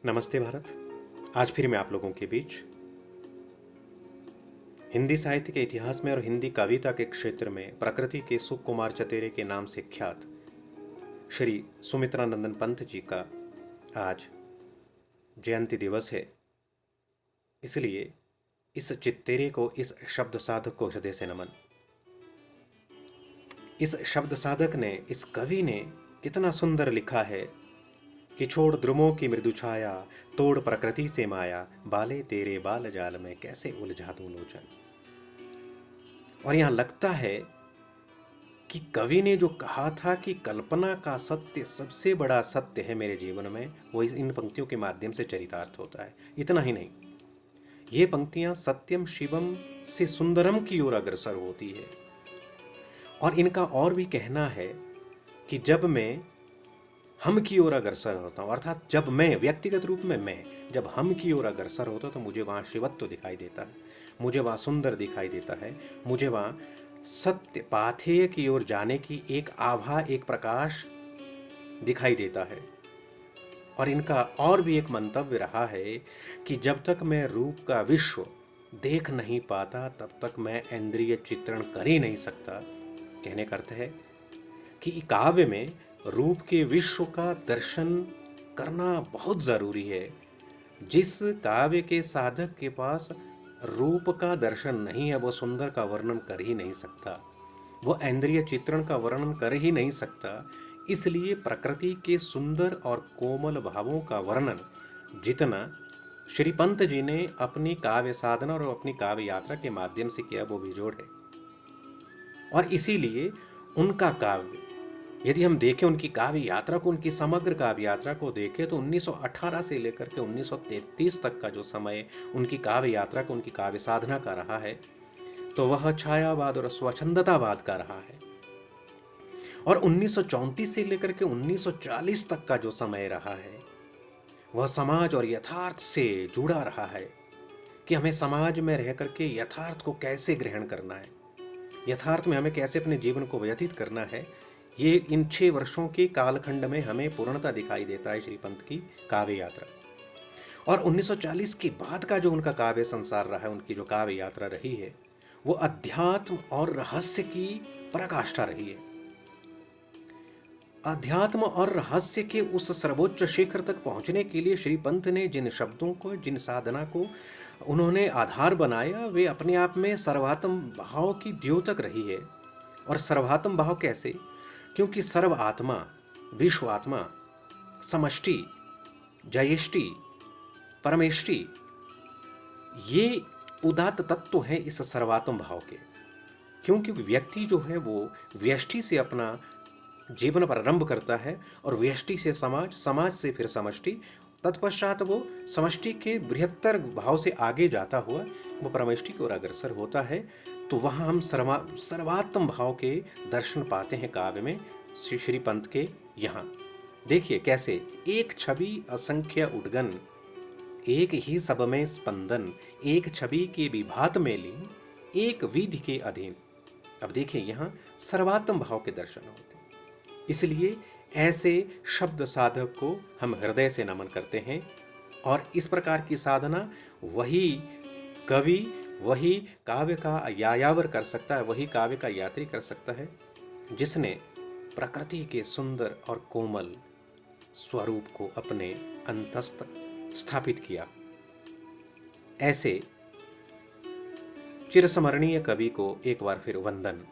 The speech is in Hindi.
नमस्ते भारत। आज फिर मैं आप लोगों के बीच हिंदी साहित्य के इतिहास में और हिंदी कविता के क्षेत्र में प्रकृति के सुकुमार चतेरे के नाम से ख्यात श्री सुमित्रानंदन पंत जी का आज जयंती दिवस है। इसलिए इस चित्तेरे को, इस शब्द साधक को हृदय से नमन। इस शब्द साधक ने, इस कवि ने कितना सुंदर लिखा है कि छोड़ द्रुमों की मृदु छाया, तोड़ प्रकृति से माया, बाले तेरे बाल जाल में कैसे उलझा दूं लोचन। और यहां लगता है कि कवि ने जो कहा था कि कल्पना का सत्य सबसे बड़ा सत्य है मेरे जीवन में, वो इन पंक्तियों के माध्यम से चरितार्थ होता है। इतना ही नहीं, ये पंक्तियां सत्यम शिवम से सुंदरम की ओर अग्रसर होती है। और इनका और भी कहना है कि जब मैं हम की ओर अग्रसर होता हूँ, अर्थात जब मैं व्यक्तिगत रूप में जब हम की ओर अग्रसर होता हूँ तो मुझे वहाँ शिवत्व दिखाई देता है, मुझे वहाँ सुंदर दिखाई देता है, मुझे वहाँ सत्य पाथेय की ओर जाने की एक आभा, एक प्रकाश दिखाई देता है। और इनका और भी एक मंतव्य रहा है कि जब तक मैं रूप का विश्व देख नहीं पाता तब तक मैं इंद्रिय चित्रण कर ही नहीं सकता। कहने का अर्थ है कि काव्य में रूप के विश्व का दर्शन करना बहुत ज़रूरी है। जिस काव्य के साधक के पास रूप का दर्शन नहीं है वो सुंदर का वर्णन कर ही नहीं सकता, वो इंद्रिय चित्रण का वर्णन कर ही नहीं सकता। इसलिए प्रकृति के सुंदर और कोमल भावों का वर्णन जितना श्री पंत जी ने अपनी काव्य साधना और अपनी काव्य यात्रा के माध्यम से किया वो बेजोड़ है। और इसीलिए उनका काव्य, यदि हम देखें उनकी काव्य यात्रा को, उनकी समग्र काव्य यात्रा को देखें तो 1918 से लेकर के 1933 तक का जो समय उनकी काव्य यात्रा को, उनकी काव्य साधना का रहा है, तो वह छायावाद और स्वच्छंदतावाद का रहा है। और 1934 से लेकर के 1940 तक का जो समय रहा है वह समाज और यथार्थ से जुड़ा रहा है कि हमें समाज में रह करके यथार्थ को कैसे ग्रहण करना है, यथार्थ में हमें कैसे अपने जीवन को व्यतीत करना है। ये इन 6 वर्षों के कालखंड में हमें पूर्णता दिखाई देता है श्री पंत की काव्य यात्रा। और 1940 के बाद का जो उनका काव्य संसार रहा है, उनकी जो काव्य यात्रा रही है, वो अध्यात्म और रहस्य की पराकाष्ठा रही है। अध्यात्म और रहस्य के उस सर्वोच्च शिखर तक पहुंचने के लिए श्री पंत ने जिन शब्दों को, जिन साधना को उन्होंने आधार बनाया, वे अपने आप में सर्वात्म भाव की द्योतक रही है। और सर्वात्म भाव कैसे? क्योंकि सर्व आत्मा, विश्व आत्मा, समष्टि, जयष्टि, परमेष्टि, ये उदात्त तत्व हैं इस सर्वात्म भाव के। क्योंकि व्यक्ति जो है वो व्यष्टि से अपना जीवन प्रारंभ करता है और व्यष्टि से समाज, समाज से फिर समष्टि, तत्पश्चात वो समष्टि के बृहत्तर भाव से आगे जाता हुआ वो परमेष्टि की ओर अग्रसर होता है। तो वहाँ हम सर्वात्म भाव के दर्शन पाते हैं काव्य में श्री पंत के। यहाँ देखिए कैसे एक छवि असंख्य उद्गन, एक ही सब में स्पंदन, एक छवि के विभात में लीन, एक विधि के अधीन। अब देखिए यहाँ सर्वात्म भाव के दर्शन होते हैं। इसलिए ऐसे शब्द साधक को हम हृदय से नमन करते हैं। और इस प्रकार की साधना वही कवि, वही काव्य का यायावर कर सकता है, वही काव्य का यात्री कर सकता है जिसने प्रकृति के सुंदर और कोमल स्वरूप को अपने अंतस्थ स्थापित किया। ऐसे चिरस्मरणीय कवि को एक बार फिर वंदन।